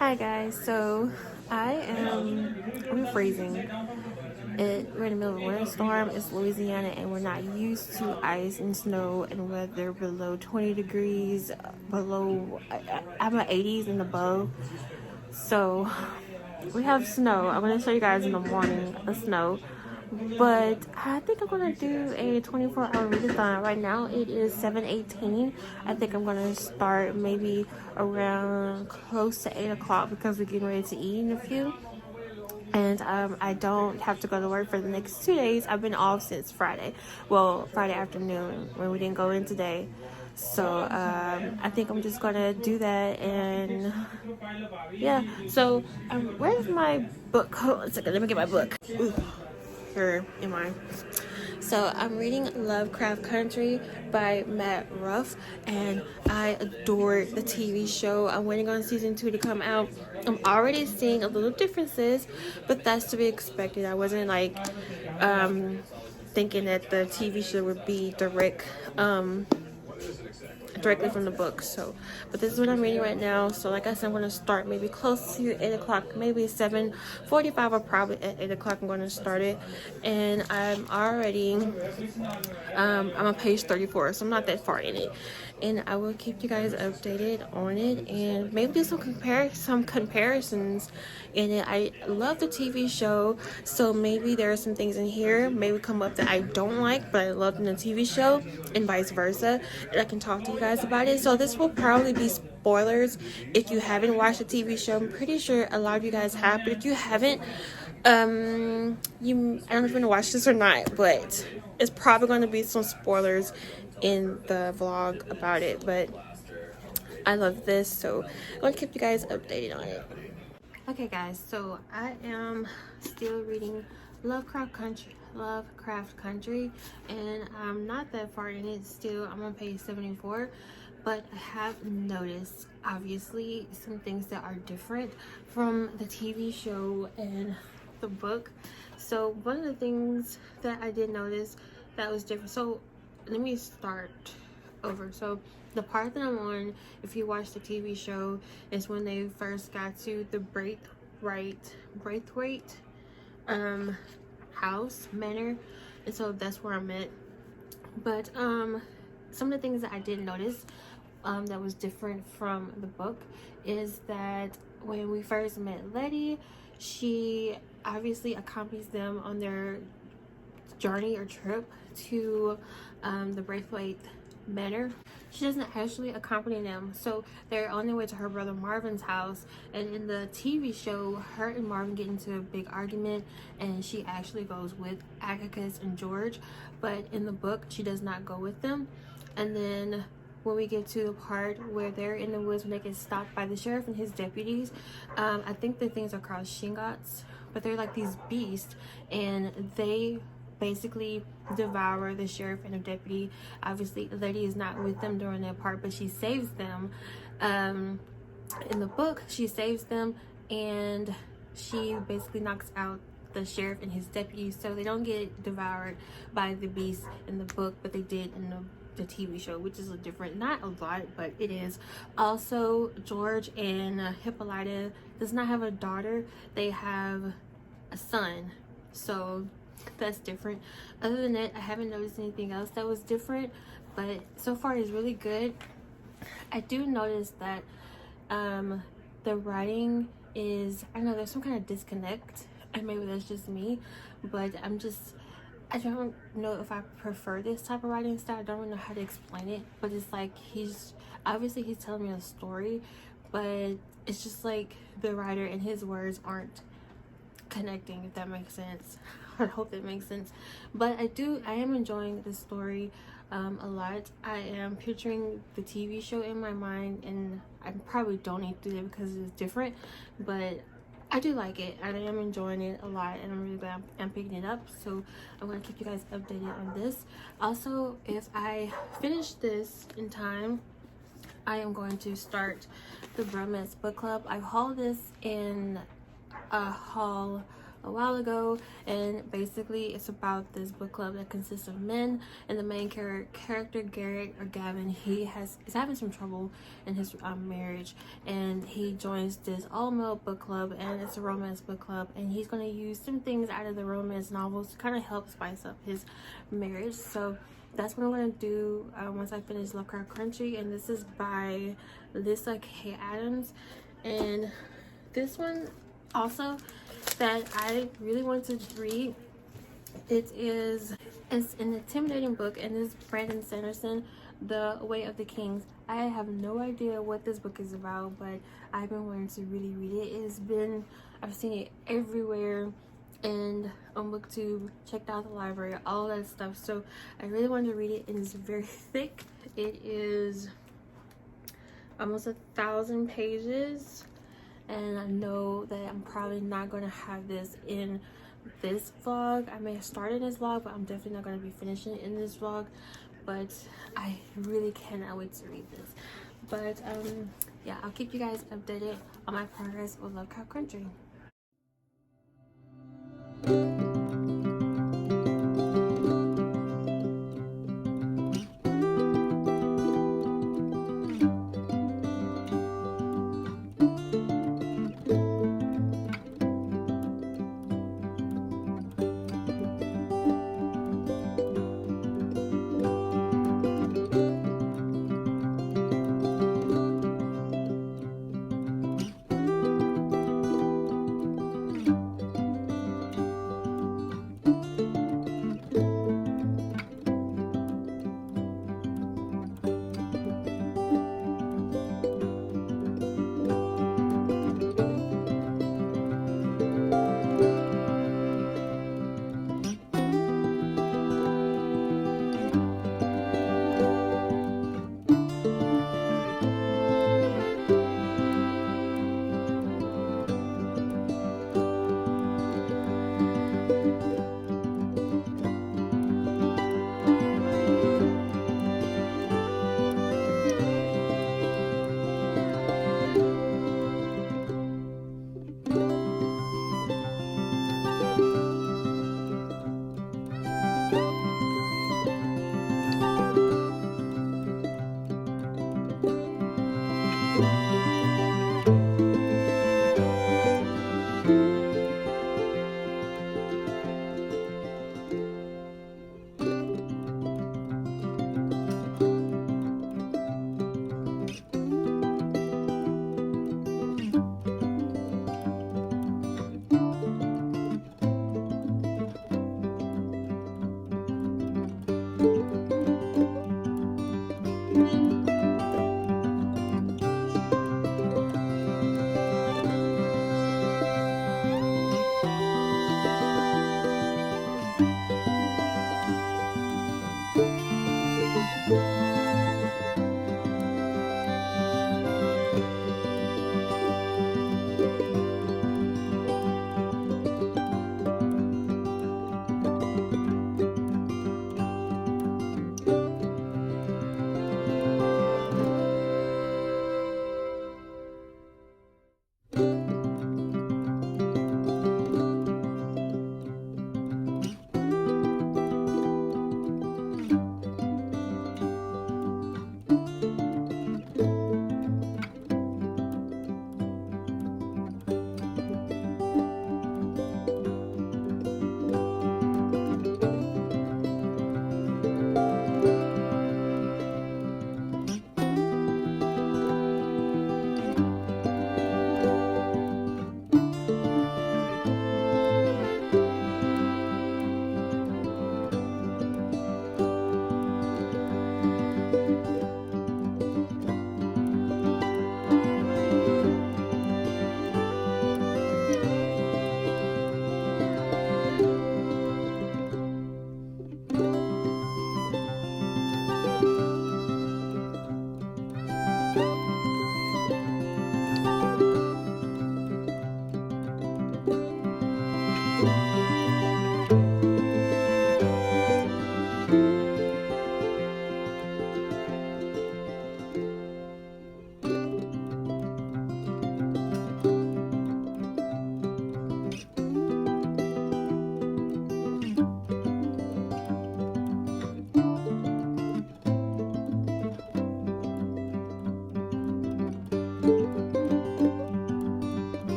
Hi guys, so we're freezing. We're in the middle of a winter storm. It's Louisiana and we're not used to ice and snow and weather below 20 degrees, I'm at 80s and above. So we have snow. I'm going to show you guys in the morning the snow. But I think I'm going to do a 24-hour readathon. Right now it is 7:18. I think I'm going to start maybe around close to 8 o'clock because we're getting ready to eat in a few. And I don't have to go to work for the next 2 days. I've been off since Friday. Well, Friday afternoon when we didn't go in today. So I think I'm just gonna do that, and yeah. So where's my book? Hold on a second. Let me get my book. Ooh, here am I? So I'm reading Lovecraft Country by Matt Ruff, and I adore the TV show. I'm waiting on season 2 to come out. I'm already seeing a little differences, but that's to be expected. I wasn't like thinking that the TV show would be directly from the book. So but this is what I'm reading right now. So like I said, I'm going to start maybe close to 8 o'clock, maybe 7:45, or probably at 8 o'clock I'm going to start it. And I'm already I'm on page 34, so I'm not that far in it, and I will keep you guys updated on it and maybe do some comparisons in it. I love the TV show, so maybe there are some things in here maybe come up that I don't like but I love in the TV show, and vice versa, and I can talk to you guys about it. So this will probably be spoilers if you haven't watched the TV show. I'm pretty sure a lot of you guys have, but if you haven't, I don't know if you're gonna watch this or not, but it's probably going to be some spoilers in the vlog about it. But I love this, so I'm gonna keep you guys updated on it. Okay guys, so I am still reading Lovecraft Country, and I'm not that far in it still. I'm on page 74, but I have noticed obviously some things that are different from the TV show and the book. So one of the things that I did notice that was different, so let me start over. So the part that I'm on, if you watch the TV show, is when they first got to the Braithwaite house manor, and so that's where I'm at. But some of the things that I did notice that was different from the book is that when we first met Letty, she obviously accompanies them on their journey or trip to the Braithwaite Manor. She doesn't actually accompany them, so they're on their way to her brother Marvin's house. And in the TV show, her and Marvin get into a big argument, and she actually goes with Atticus and George, but in the book she does not go with them. And then when we get to the part where they're in the woods when they get stopped by the sheriff and his deputies, I think the things are called Shingots, but they're like these beasts, and they basically devour the sheriff and the deputy. Obviously Letty is not with them during that part, but she saves them. In the book she saves them, and she basically knocks out the sheriff and his deputy, so they don't get devoured by the beast in the book, but they did in the TV show, which is a different, not a lot, but it is. Also, George and Hippolyta does not have a daughter, they have a son, so that's different. Other than that, I haven't noticed anything else that was different, but so far it's really good. I do notice that the writing is, I know there's some kind of disconnect, and maybe that's just me, but I don't know if I prefer this type of writing style. I don't really know how to explain it, but it's like he's telling me a story, but it's just like the writer and his words aren't connecting, if that makes sense. I hope that makes sense. But I am enjoying the story a lot. I am picturing the TV show in my mind, and I probably don't need to do that because it's different, but I do like it. I am enjoying it a lot, and I'm really glad I'm picking it up. So I'm going to keep you guys updated on this. Also, if I finish this in time, I am going to start the Bromance Book Club. I hauled this in a haul a while ago, and basically it's about this book club that consists of men, and the main character Garrett, or Gavin, is having some trouble in his marriage, and he joins this all-male book club, and it's a romance book club, and he's going to use some things out of the romance novels to kind of help spice up his marriage. So that's what I'm going to do once I finish Lovecraft Country, and this is by Lisa K. Adams. And this one also that I really want to read, it's an intimidating book, and this is Brandon Sanderson, The Way of the Kings. I have no idea what this book is about, but I've been wanting to really read it. I've seen it everywhere, and on BookTube, checked out the library, all that stuff. So I really wanted to read it, and it's very thick. It is almost 1,000 pages, and I know that I'm probably not going to have this in this vlog. I may have started this vlog, but I'm definitely not going to be finishing it in this vlog. But I really cannot wait to read this. But yeah, I'll keep you guys updated on my progress with Lovecraft Country.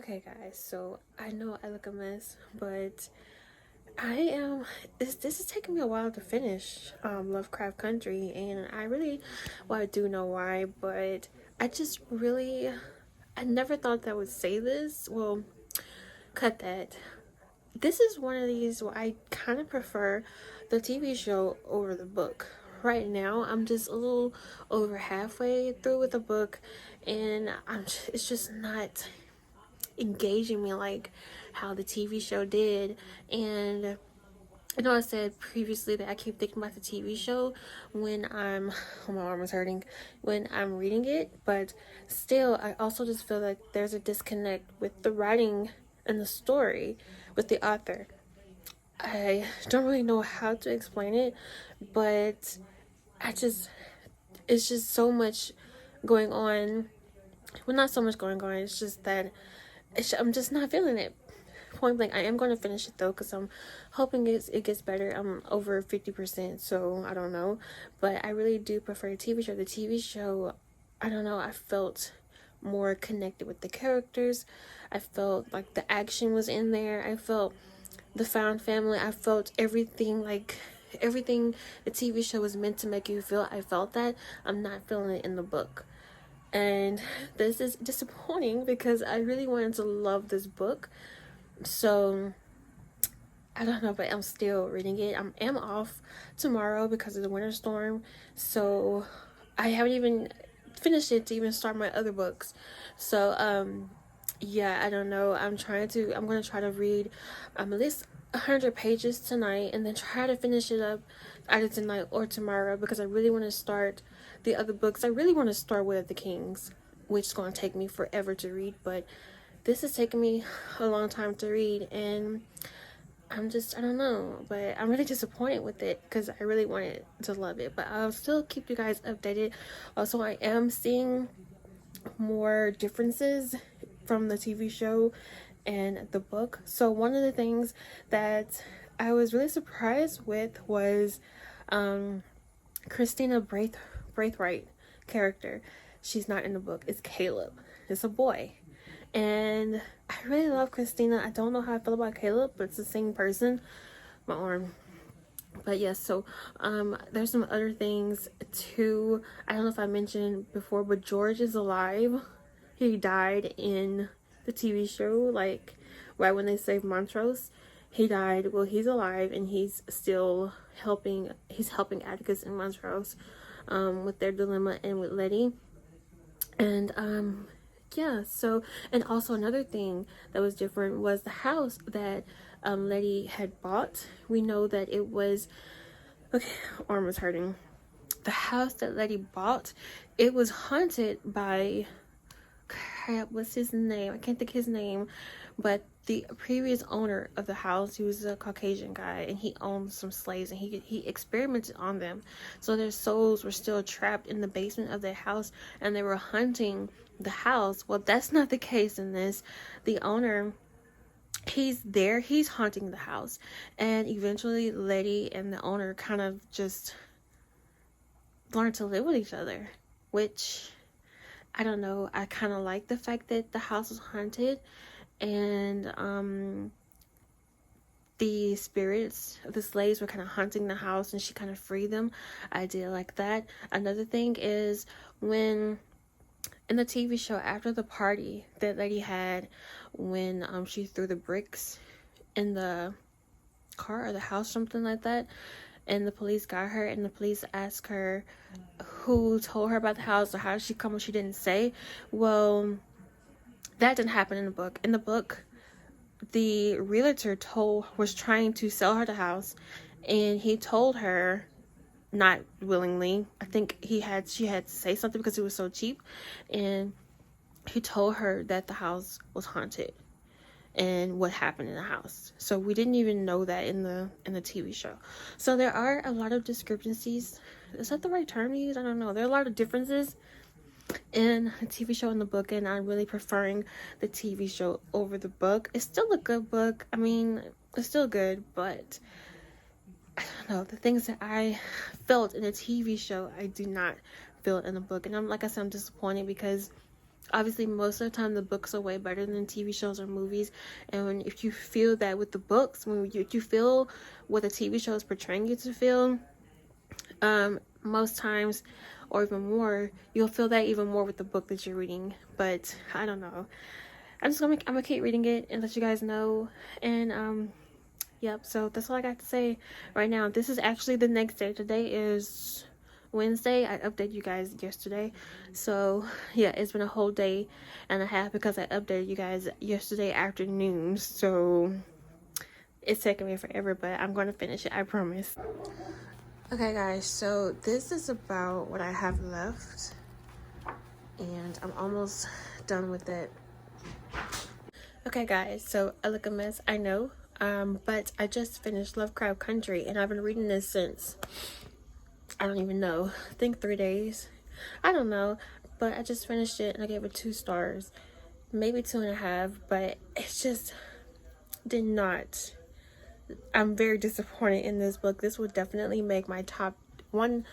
Okay, guys, so I know I look a mess, but I am. This is taking me a while to finish Lovecraft Country, and I do know why, but I just really, I never thought that I would say this. Well, cut that. This is one of these where I kind of prefer the TV show over the book. Right now, I'm just a little over halfway through with the book, and it's just not engaging me like how the TV show did. And I know I said previously that I keep thinking about the TV show when oh, my arm is hurting, when I'm reading it, but still, I also just feel like there's a disconnect with the writing and the story with the author. I don't really know how to explain it, but it's just so much going on. Well, not so much going on, it's just that I'm just not feeling it. Point blank. I am going to finish it though, because I'm hoping it gets better. I'm over 50%, so I don't know, but I really do prefer the TV show. The TV show, I don't know, I felt more connected with the characters. I felt like the action was in there. I felt the found family. I felt everything, like everything the TV show was meant to make you feel. I felt that. I'm not feeling it in the book, and this is disappointing because I really wanted to love this book. So I don't know, but I'm still reading it. I am off tomorrow because of the winter storm, so I haven't even finished it to even start my other books. So yeah, I don't know. I'm gonna try to read at least 100 pages tonight, and then try to finish it up either tonight or tomorrow, because I really want to start the other books. I really want to start with the Kings, which is going to take me forever to read, but this is taking me a long time to read, and I don't know, but I'm really disappointed with it because I really wanted to love it. But I'll still keep you guys updated. Also, I am seeing more differences from the TV show and the book. So one of the things that I was really surprised with was Christina Braithwaite character. She's not in the book. It's Caleb. It's a boy. And I really love Christina. I don't know how I feel about Caleb, but it's the same person. My arm. But yes, so there's some other things too. I don't know if I mentioned before, but George is alive. He died in the TV show, like right when they saved Montrose. He died. Well, he's alive, and he's still helping. He's helping Atticus and Montrose with their dilemma and with Letty. And yeah, so, and also another thing that was different was the house that Letty had bought. We know that it was, okay, arm was hurting. The house that Letty bought, it was haunted by, crap, what's his name? I can't think his name, but the previous owner of the house, he was a Caucasian guy, and he owned some slaves, and he experimented on them. So their souls were still trapped in the basement of their house, and they were hunting the house. Well, that's not the case in this. The owner, he's there, he's haunting the house, and eventually Letty and the owner kind of just learned to live with each other, which, I don't know, I kind of like the fact that the house was haunted, and the spirits of the slaves were kind of haunting the house, and she kind of freed them. I did like that. Another thing is, when in the TV show, after the party that Letty had, when she threw the bricks in the car or the house, something like that, and the police got her, and the police asked her who told her about the house or how did she come, and she didn't say. Well, that didn't happen in the book. In the book, the realtor was trying to sell her the house, and he told her, not willingly, I think she had to say something because it was so cheap, and he told her that the house was haunted and what happened in the house. So we didn't even know that in the TV show. So there are a lot of discrepancies. Is that the right term to use? I don't know. There are a lot of differences in the TV show and the book, and I'm really preferring the TV show over the book. It's still a good book. I mean, it's still good, but I don't know, the things that I felt in the TV show, I do not feel in the book. And like I said, I'm disappointed because obviously most of the time the books are way better than TV shows or movies, and if you feel that with the books, when you feel what the TV show is portraying you to feel, most times, or even more, you'll feel that even more with the book that you're reading. But I don't know, I'm gonna keep reading it and let you guys know. And yep, so that's all I got to say right now. This is actually the next day. Today is Wednesday. I updated you guys yesterday, so yeah, it's been a whole day and a half because I updated you guys yesterday afternoon, so it's taking me forever, but I'm going to finish it, I promise. Okay guys, so this is about what I have left, and I'm almost done with it. Okay guys, so I look a mess, I know, but I just finished Lovecraft Country, and I've been reading this since, I don't even know, I think 3 days, I don't know, but I just finished it and I gave it 2 stars, maybe 2.5, but it just did not. I'm very disappointed in this book. This would definitely make my one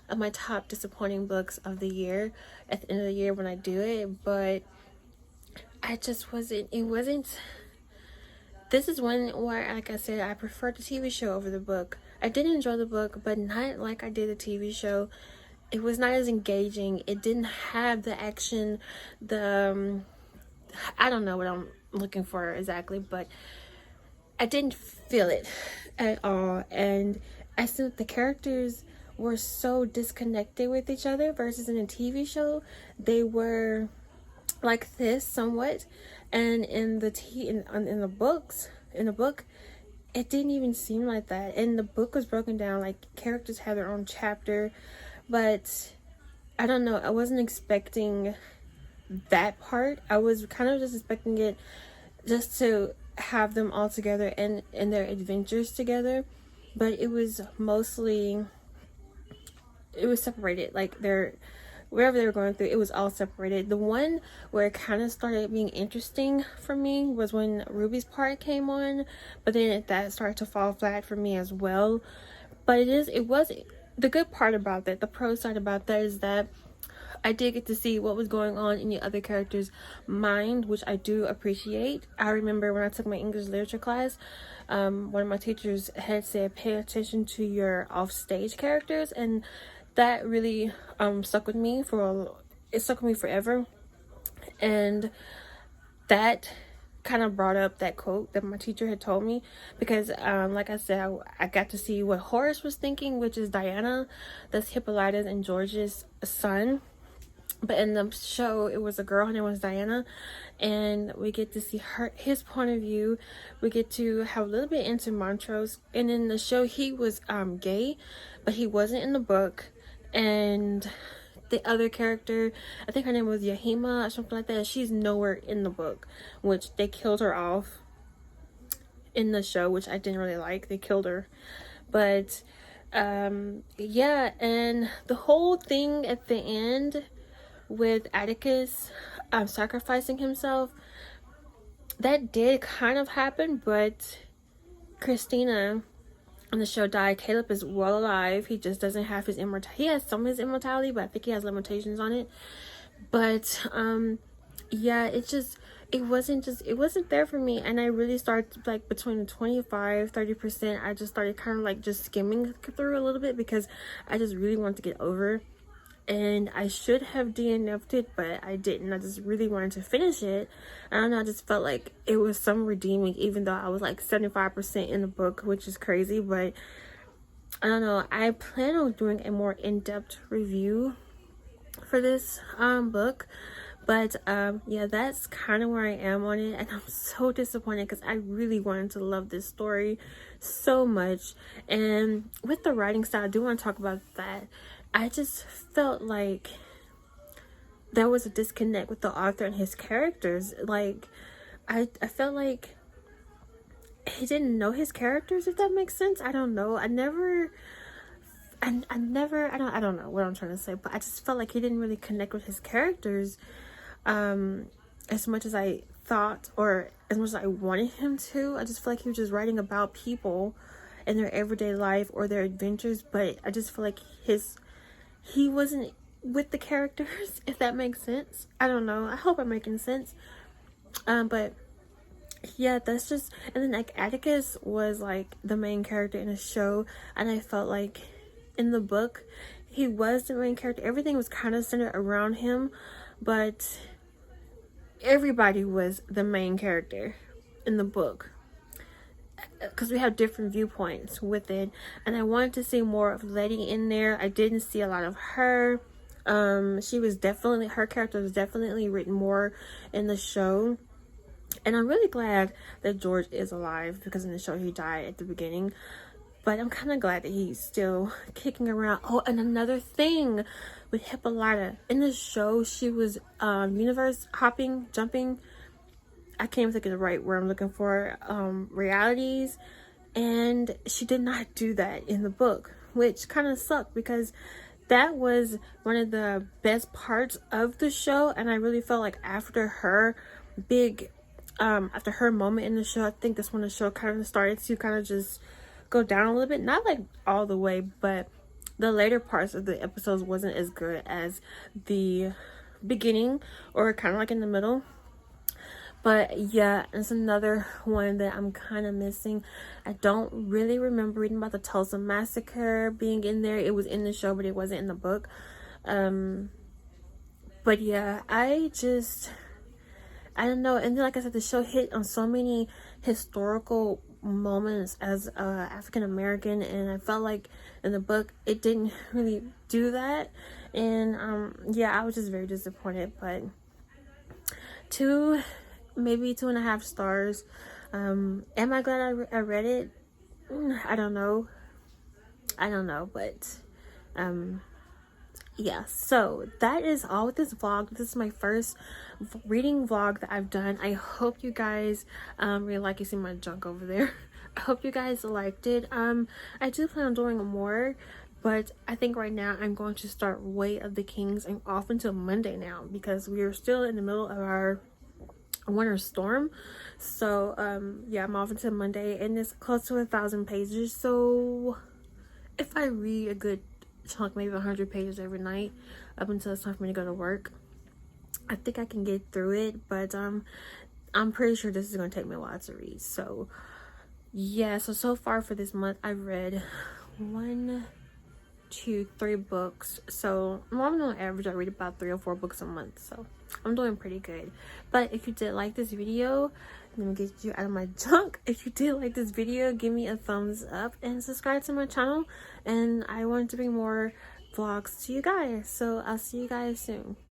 of my top disappointing books of the year at the end of the year when I do it, but I just wasn't, this is one where, like I said, I prefer the TV show over the book. I did enjoy the book, but not like I did the TV show. It was not as engaging. It didn't have the action, I don't know what I'm looking for exactly, but I didn't feel it at all. And I think the characters were so disconnected with each other versus in a TV show, they were like this somewhat, and in the book it didn't even seem like that. And the book was broken down like characters had their own chapter, but I don't know, I wasn't expecting that part. I was kind of just expecting it just to have them all together and in their adventures together, but it was separated, like wherever they were going through, it was all separated. The one where it kind of started being interesting for me was when Ruby's part came on, but then that started to fall flat for me as well. But it was the good part about that, the pro side about that, is that I did get to see what was going on in the other character's mind, which I do appreciate. I remember when I took my English literature class, one of my teachers had said, pay attention to your offstage characters, and that really stuck with me forever. And that kind of brought up that quote that my teacher had told me, because like I said, I got to see what Horace was thinking, which is Diana, that's Hippolytus and George's son. But in the show, it was a girl, her name was Diana, and we get to see his point of view. We get to have a little bit into Montrose, and in the show he was gay, but he wasn't in the book. And the other character, I think her name was Yahima or something like that, she's nowhere in the book, which they killed her off in the show, which I didn't really like. They killed her. But yeah, and the whole thing at the end with Atticus sacrificing himself, that did kind of happen, but Christina on the show died. Caleb is well alive. He just doesn't have his immortality. He has some of his immortality, but I think he has limitations on it. But yeah, it wasn't there for me. And I really started, like, between 25-30%, I just started kind of like just skimming through a little bit, because I just really wanted to get over. And I should have DNF'd it, but I didn't. I just really wanted to finish it. I don't know, I just felt like it was some redeeming, even though I was like 75% in the book, which is crazy. But I don't know, I plan on doing a more in-depth review for this book. But yeah, that's kind of where I am on it, and I'm so disappointed because I really wanted to love this story so much. And with the writing style, I do want to talk about that. I just felt like there was a disconnect with the author and his characters. Like, I felt like he didn't know his characters, if that makes sense. I don't know. I don't know what I'm trying to say, but I just felt like he didn't really connect with his characters as much as I thought, or as much as I wanted him to. I just feel like he was just writing about people and their everyday life or their adventures, but I just feel like he wasn't with the characters, if that makes sense. I don't know, I hope I'm making sense. But yeah, that's just, and then like Atticus was like the main character in the show, and I felt like in the book he was the main character. Everything was kind of centered around him, but everybody was the main character in the book, because we have different viewpoints with it, and I wanted to see more of Letty in there. I didn't see a lot of her. She was definitely, her character was definitely written more in the show. And I'm really glad that George is alive, because in the show he died at the beginning. But I'm kind of glad that he's still kicking around. Oh, and another thing with Hippolyta. In the show, she was universe hopping, jumping. I can't even think of the right word I'm looking for. Realities. And she did not do that in the book, which kind of sucked, because that was one of the best parts of the show. And I really felt like after her after her moment in the show, I think that's when the show kind of started to kind of just go down a little bit. Not like all the way, but the later parts of the episodes wasn't as good as the beginning, or kind of like in the middle. But yeah, it's another one that I'm kind of missing. I don't really remember reading about the Tulsa Massacre being in there. It was in the show, but it wasn't in the book. But yeah, I don't know. And then, like I said, the show hit on so many historical moments as African American, and I felt like in the book it didn't really do that. And yeah, I was just very disappointed. But maybe 2.5 stars. Am I glad I read it? I don't know, but yeah, so that is all with this vlog. This is my first reading vlog that I've done. I hope you guys really like. You see my junk over there. I hope you guys liked it. I do plan on doing more, but I think right now I'm going to start Way of the Kings. I'm off until Monday now, because we are still in the middle of our winter storm. So yeah, I'm off until Monday, and it's close to 1,000 pages. So if I read a good chunk, maybe 100 pages every night up until it's time for me to go to work, I think I can get through it. But I'm pretty sure this is going to take me a while to read. So yeah, so far for this month I've read 1, 2, 3 books. So normally on average I read about 3 or 4 books a month, so I'm doing pretty good. But if you did like this video, let me get you out of my junk. If you did like this video, give me a thumbs up and subscribe to my channel, and I want to bring more vlogs to you guys. So I'll see you guys soon.